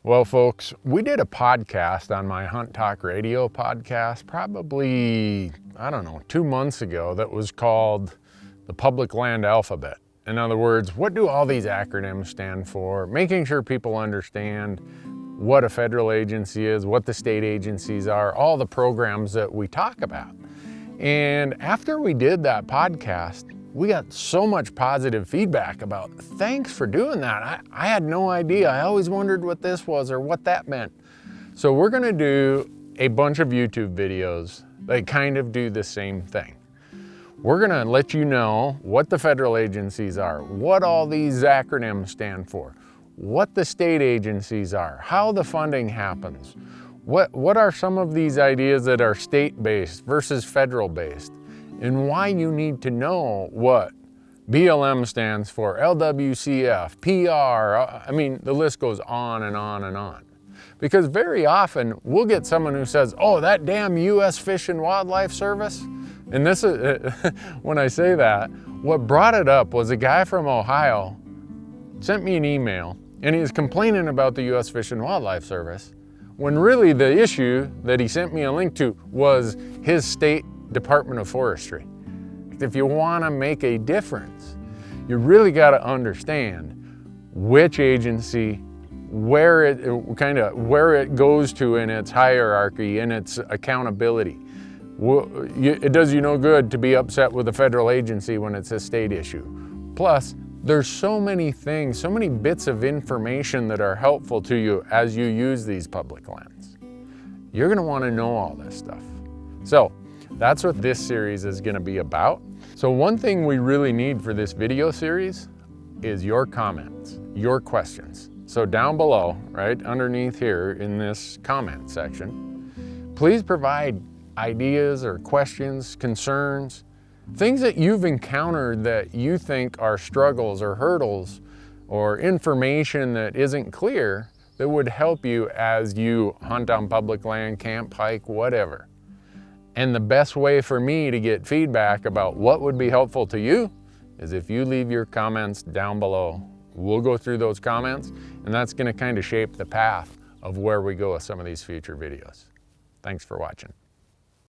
Well, folks, we did a podcast on my Hunt Talk Radio podcast probably, 2 months ago that was called the Public Land Alphabet. In other words, what do all these acronyms stand for? Making sure people understand what a federal agency is, what the state agencies are, all the programs that we talk about. And after we did that podcast, we got so much positive feedback about, thanks for doing that. I had no idea. I always wondered what this was or what that meant. So we're gonna do a bunch of YouTube videos that kind of do the same thing. We're gonna let you know what the federal agencies are, what all these acronyms stand for, what the state agencies are, how the funding happens, what are some of these ideas that are state-based versus federal-based, and why you need to know what BLM stands for, LWCF, PR, the list goes on and on and on. Because very often we'll get someone who says, oh, that damn U.S. Fish and Wildlife Service. And this is, when I say that, what brought it up was a guy from Ohio sent me an email and he was complaining about the U.S. Fish and Wildlife Service, when really the issue that he sent me a link to was his state Department of Forestry. If you want to make a difference, you really got to understand which agency, where it goes to in its hierarchy, in its accountability. It does you no good to be upset with a federal agency when it's a state issue. Plus, there's so many things, so many bits of information that are helpful to you as you use these public lands. You're going to want to know all this stuff. So that's what this series is going to be about. So one thing we really need for this video series is your comments, your questions. So down below, right underneath here in this comment section, please provide ideas or questions, concerns, things that you've encountered that you think are struggles or hurdles or information that isn't clear that would help you as you hunt on public land, camp, hike, whatever. And the best way for me to get feedback about what would be helpful to you is if you leave your comments down below. We'll go through those comments, and that's going to kind of shape the path of where we go with some of these future videos. Thanks for watching.